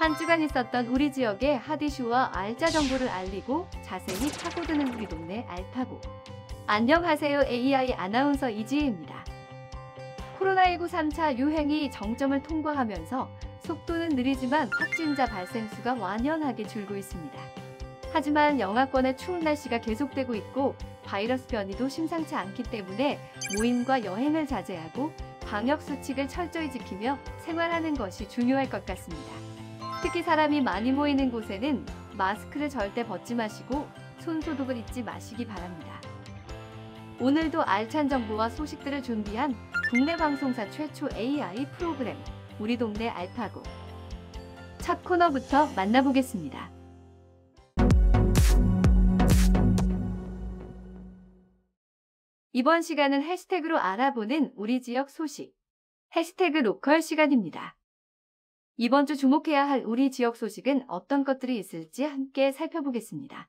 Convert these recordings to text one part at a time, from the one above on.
한 주간 있었던 우리 지역의 핫 이슈와 알짜 정보를 알리고 자세히 파고드는 우리 동네 알파고. 안녕하세요. AI 아나운서 이지혜입니다. 코로나19 3차 유행이 정점을 통과하면서 속도는 느리지만 확진자 발생 수가 완연하게 줄고 있습니다. 하지만 영하권의 추운 날씨가 계속되고 있고 바이러스 변이도 심상치 않기 때문에 모임과 여행을 자제하고 방역 수칙을 철저히 지키며 생활하는 것이 중요할 것 같습니다. 특히 사람이 많이 모이는 곳에는 마스크를 절대 벗지 마시고 손 소독을 잊지 마시기 바랍니다. 오늘도 알찬 정보와 소식들을 준비한 국내 방송사 최초 AI 프로그램 우리 동네 알파고. 첫 코너부터 만나보겠습니다. 이번 시간은 해시태그로 알아보는 우리 지역 소식. 해시태그 로컬 시간입니다. 이번 주 주목해야 할 우리 지역 소식은 어떤 것들이 있을지 함께 살펴보겠습니다.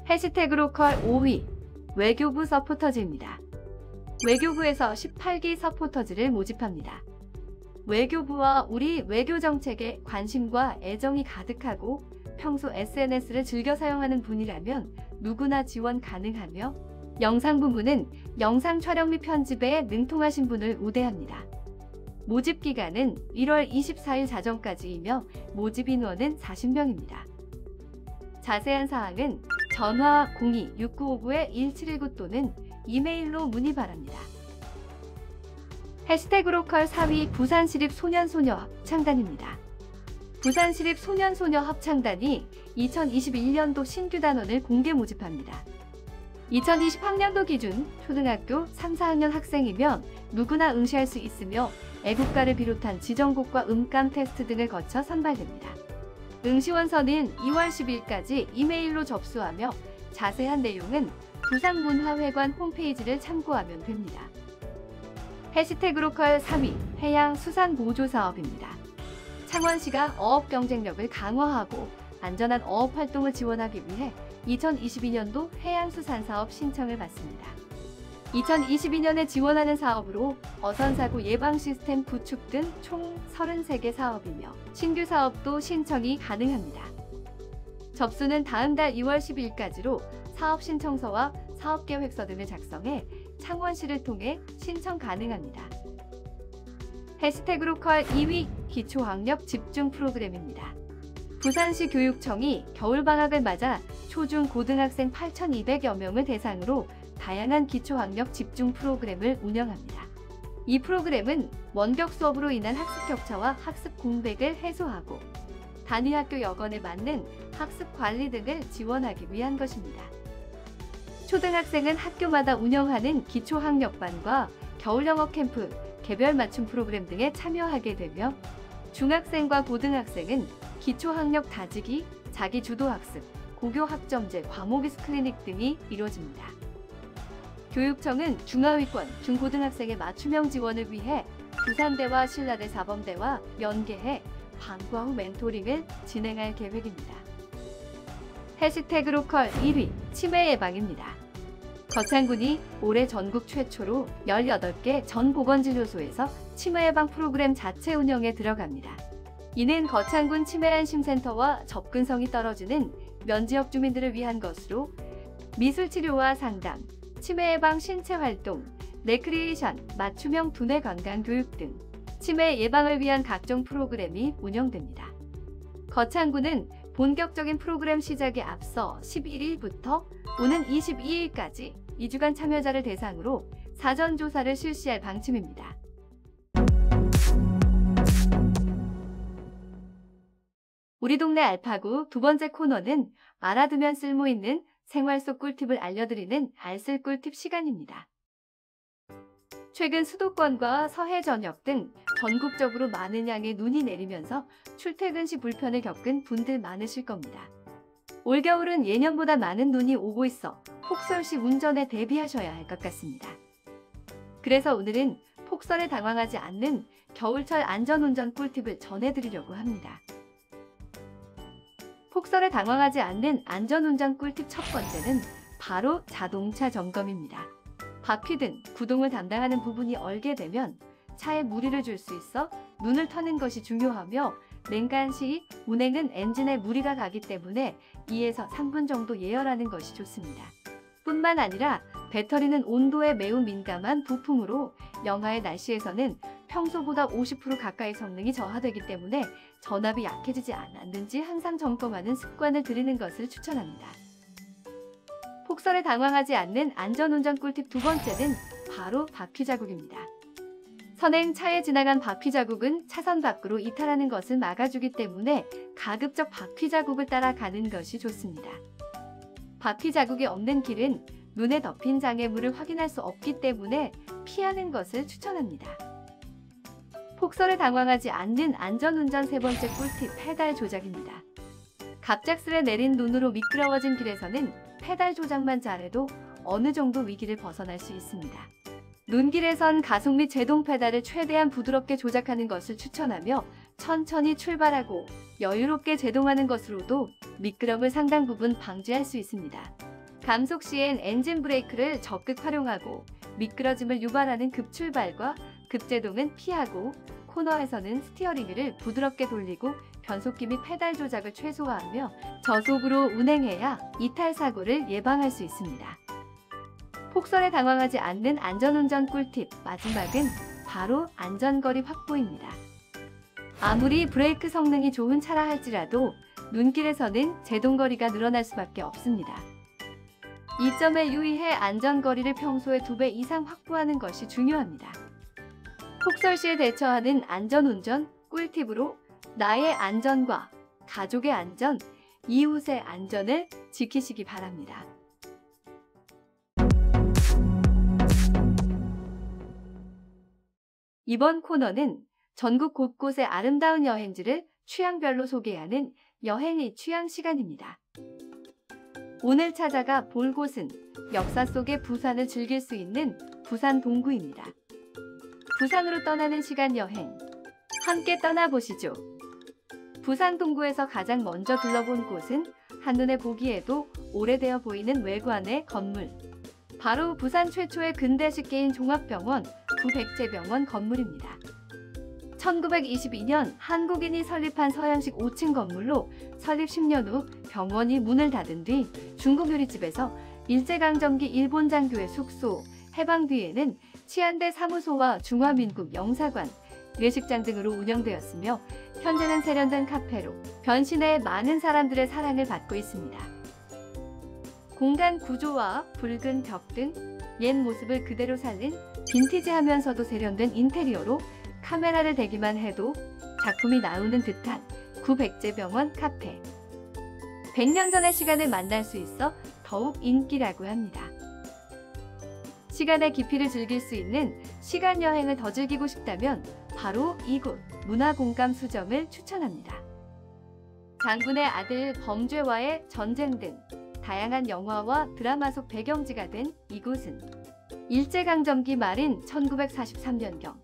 해시태그 로컬 5위, 외교부 서포터즈입니다. 외교부에서 18기 서포터즈를 모집합니다. 외교부와 우리 외교 정책에 관심과 애정이 가득하고 평소 SNS를 즐겨 사용하는 분이라면 누구나 지원 가능하며 영상 부문은 영상 촬영 및 편집에 능통하신 분을 우대합니다. 모집 기간은 1월 24일 자정까지이며 모집 인원은 40명입니다. 자세한 사항은 전화 02-6959-1719 또는 이메일로 문의 바랍니다. 해시태그 로컬 4위 부산시립 소년소녀 합창단입니다. 부산시립 소년소녀 합창단이 2021년도 신규 단원을 공개 모집합니다. 2020학년도 기준 초등학교 3, 4학년 학생이면 누구나 응시할 수 있으며 애국가를 비롯한 지정곡과 음감 테스트 등을 거쳐 선발됩니다. 응시원서는 2월 10일까지 이메일로 접수하며 자세한 내용은 부산문화회관 홈페이지를 참고하면 됩니다. 해시태그 로컬 3위 해양수산보조사업입니다. 창원시가 어업 경쟁력을 강화하고 안전한 어업 활동을 지원하기 위해 2022년도 해양수산사업 신청을 받습니다. 2022년에 지원하는 사업으로 어선사고 예방 시스템 구축 등 총 33개 사업이며 신규 사업도 신청이 가능합니다. 접수는 다음 달 2월 10일까지로 사업 신청서와 사업계획서 등을 작성해 창원시를 통해 신청 가능합니다. 해시태그 로컬 2위 기초학력 집중 프로그램입니다. 부산시 교육청이 겨울방학을 맞아 초중 고등학생 8,200여 명을 대상으로 다양한 기초학력 집중 프로그램을 운영합니다. 이 프로그램은 원격 수업으로 인한 학습 격차와 학습 공백을 해소하고 단위학교 여건에 맞는 학습 관리 등을 지원하기 위한 것입니다. 초등학생은 학교마다 운영하는 기초학력반과 겨울영어 캠프, 개별 맞춤 프로그램 등에 참여하게 되며 중학생과 고등학생은 기초학력 다지기, 자기주도학습, 고교학점제, 과목이수 클리닉 등이 이루어집니다. 교육청은 중하위권, 중고등학생의 맞춤형 지원을 위해 부산대와 신라대 사범대와 연계해 방과 후 멘토링을 진행할 계획입니다. 해시태그 로컬 1위 치매 예방입니다. 거창군이 올해 전국 최초로 18개 전보건진료소에서 치매 예방 프로그램 자체 운영에 들어갑니다. 이는 거창군 치매안심센터와 접근성이 떨어지는 면지역 주민들을 위한 것으로 미술치료와 상담, 치매 예방 신체활동, 레크리에이션, 맞춤형 두뇌 건강 교육 등 치매 예방을 위한 각종 프로그램이 운영됩니다. 거창군은 본격적인 프로그램 시작에 앞서 11일부터 오는 22일까지 2주간 참여자를 대상으로 사전 조사를 실시할 방침입니다. 우리 동네 알파고 두 번째 코너는 알아두면 쓸모있는 생활 속 꿀팁을 알려드리는 알쓸 꿀팁 시간입니다. 최근 수도권과 서해 전역 등 전국적으로 많은 양의 눈이 내리면서 출퇴근 시 불편을 겪은 분들 많으실 겁니다. 올겨울은 예년보다 많은 눈이 오고 있어 폭설 시 운전에 대비하셔야 할 것 같습니다. 그래서 오늘은 폭설에 당황하지 않는 겨울철 안전운전 꿀팁을 전해드리려고 합니다. 폭설에 당황하지 않는 안전운전 꿀팁 첫 번째는 바로 자동차 점검입니다. 바퀴 등 구동을 담당하는 부분이 얼게 되면 차에 무리를 줄 수 있어 눈을 터는 것이 중요하며 냉간 시 운행은 엔진에 무리가 가기 때문에 2에서 3분 정도 예열하는 것이 좋습니다. 뿐만 아니라 배터리는 온도에 매우 민감한 부품으로 영하의 날씨에서는 평소보다 50% 가까이 성능이 저하되기 때문에 전압이 약해지지 않았는지 항상 점검하는 습관을 들이는 것을 추천합니다. 폭설에 당황하지 않는 안전운전 꿀팁 두 번째는 바로 바퀴 자국입니다. 선행 차에 지나간 바퀴 자국은 차선 밖으로 이탈하는 것을 막아주기 때문에 가급적 바퀴 자국을 따라가는 것이 좋습니다. 바퀴 자국이 없는 길은 눈에 덮인 장애물을 확인할 수 없기 때문에 피하는 것을 추천합니다. 폭설에 당황하지 않는 안전운전 세 번째 꿀팁 페달 조작입니다. 갑작스레 내린 눈으로 미끄러워진 길에서는 페달 조작만 잘해도 어느 정도 위기를 벗어날 수 있습니다. 눈길에선 가속 및 제동 페달을 최대한 부드럽게 조작하는 것을 추천하며 천천히 출발하고 여유롭게 제동하는 것으로도 미끄럼을 상당 부분 방지할 수 있습니다. 감속 시엔 엔진 브레이크를 적극 활용하고 미끄러짐을 유발하는 급출발과 급제동은 피하고 코너에서는 스티어링 휠을 부드럽게 돌리고 변속기 및 페달 조작을 최소화하며 저속으로 운행해야 이탈 사고를 예방할 수 있습니다. 폭설에 당황하지 않는 안전운전 꿀팁 마지막은 바로 안전거리 확보입니다. 아무리 브레이크 성능이 좋은 차라 할지라도 눈길에서는 제동거리가 늘어날 수밖에 없습니다. 이 점에 유의해 안전거리를 평소의 2배 이상 확보하는 것이 중요합니다. 폭설 시에 대처하는 안전운전 꿀팁으로 나의 안전과 가족의 안전, 이웃의 안전을 지키시기 바랍니다. 이번 코너는 전국 곳곳의 아름다운 여행지를 취향별로 소개하는 여행의 취향 시간입니다. 오늘 찾아가 볼 곳은 역사 속의 부산을 즐길 수 있는 부산 동구입니다. 부산으로 떠나는 시간 여행, 함께 떠나보시죠. 부산 동구에서 가장 먼저 둘러본 곳은 한눈에 보기에도 오래되어 보이는 외관의 건물. 바로 부산 최초의 근대식계인 종합병원 구백제병원 건물입니다. 1922년 한국인이 설립한 서양식 5층 건물로 설립 10년 후 병원이 문을 닫은 뒤 중국 요리집에서 일제강점기 일본 장교의 숙소, 해방 뒤에는 치안대 사무소와 중화민국 영사관, 예식장 등으로 운영되었으며 현재는 세련된 카페로 변신해 많은 사람들의 사랑을 받고 있습니다. 공간 구조와 붉은 벽 등 옛 모습을 그대로 살린 빈티지하면서도 세련된 인테리어로 카메라를 대기만 해도 작품이 나오는 듯한 구백제병원 카페. 100년 전의 시간을 만날 수 있어 더욱 인기라고 합니다. 시간의 깊이를 즐길 수 있는 시간 여행을 더 즐기고 싶다면 바로 이곳 문화공감 수정을 추천합니다. 장군의 아들 범죄와의 전쟁 등 다양한 영화와 드라마 속 배경지가 된 이곳은 일제강점기 말인 1943년경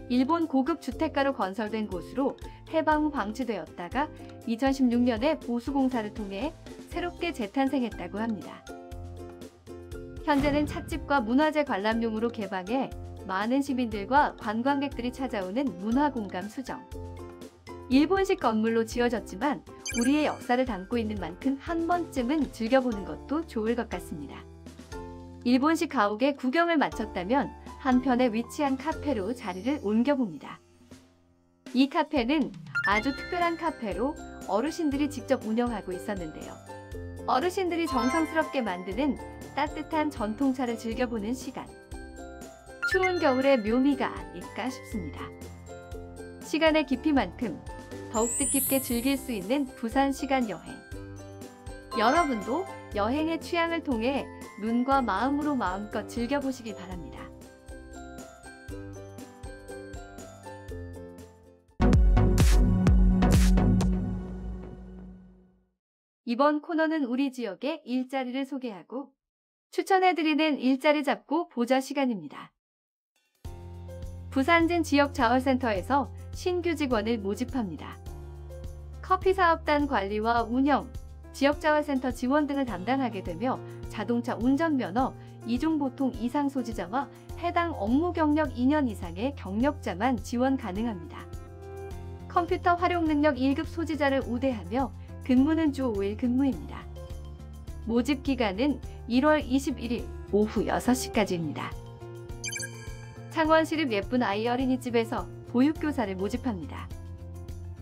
일본 고급 주택가로 건설된 곳으로 해방 후 방치되었다가 2016년에 보수공사를 통해 새롭게 재탄생했다고 합니다. 현재는 찻집과 문화재 관람용으로 개방해 많은 시민들과 관광객들이 찾아오는 문화공감 수정. 일본식 건물로 지어졌지만 우리의 역사를 담고 있는 만큼 한 번쯤은 즐겨보는 것도 좋을 것 같습니다. 일본식 가옥에 구경을 마쳤다면 한편에 위치한 카페로 자리를 옮겨봅니다. 이 카페는 아주 특별한 카페로 어르신들이 직접 운영하고 있었는데요. 어르신들이 정성스럽게 만드는 따뜻한 전통차를 즐겨보는 시간. 추운 겨울의 묘미가 아닐까 싶습니다. 시간의 깊이만큼 더욱 뜻깊게 즐길 수 있는 부산 시간 여행. 여러분도 여행의 취향을 통해 눈과 마음으로 마음껏 즐겨보시기 바랍니다. 이번 코너는 우리 지역의 일자리를 소개하고 추천해드리는 일자리 잡고 보자 시간입니다. 부산진 지역자원센터에서 신규 직원을 모집합니다. 커피사업단 관리와 운영, 지역자원센터 지원 등을 담당하게 되며 자동차 운전면허 2종 보통 이상 소지자와 해당 업무 경력 2년 이상의 경력자만 지원 가능합니다. 컴퓨터 활용 능력 1급 소지자를 우대하며 근무는 주 5일 근무입니다. 모집 기간은 1월 21일 오후 6시까지입니다. 창원시립 예쁜 아이 어린이집에서 보육교사를 모집합니다.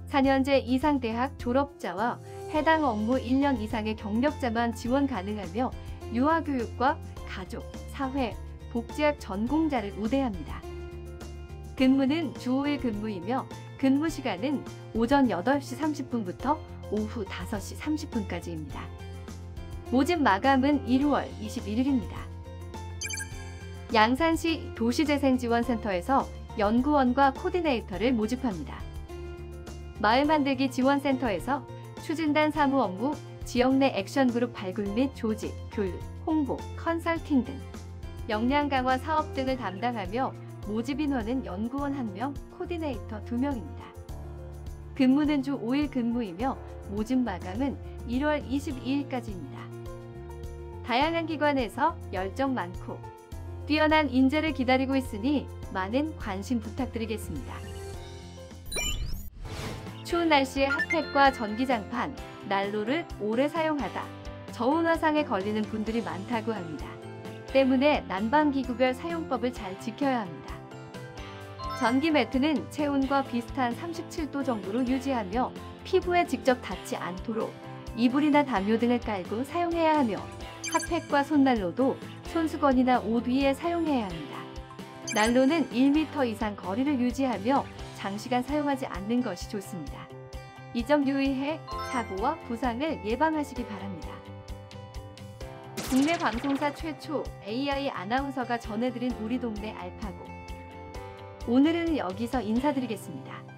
4년제 이상 대학 졸업자와 해당 업무 1년 이상의 경력자만 지원 가능하며 유아교육과 가족, 사회, 복지학 전공자를 우대합니다. 근무는 주 5일 근무이며 근무 시간은 오전 8시 30분부터 오후 5시 30분까지입니다. 모집 마감은 1월 21일입니다. 양산시 도시재생지원센터에서 연구원과 코디네이터를 모집합니다. 마을만들기 지원센터에서 추진단 사무 업무, 지역 내 액션그룹 발굴 및 조직, 교육, 홍보, 컨설팅 등 역량 강화 사업 등을 담당하며 모집 인원은 연구원 1명, 코디네이터 2명입니다. 근무는 주 5일 근무이며 모집 마감은 1월 22일까지입니다. 다양한 기관에서 열정 많고 뛰어난 인재를 기다리고 있으니 많은 관심 부탁드리겠습니다. 추운 날씨에 핫팩과 전기장판, 난로를 오래 사용하다 저온 화상에 걸리는 분들이 많다고 합니다. 때문에 난방기구별 사용법을 잘 지켜야 합니다. 전기 매트는 체온과 비슷한 37도 정도로 유지하며 피부에 직접 닿지 않도록 이불이나 담요 등을 깔고 사용해야 하며 핫팩과 손난로도 손수건이나 옷 위에 사용해야 합니다. 난로는 1m 이상 거리를 유지하며 장시간 사용하지 않는 것이 좋습니다. 이 점 유의해 사고와 부상을 예방하시기 바랍니다. 국내 방송사 최초 AI 아나운서가 전해드린 우리 동네 알파고. 오늘은 여기서 인사드리겠습니다.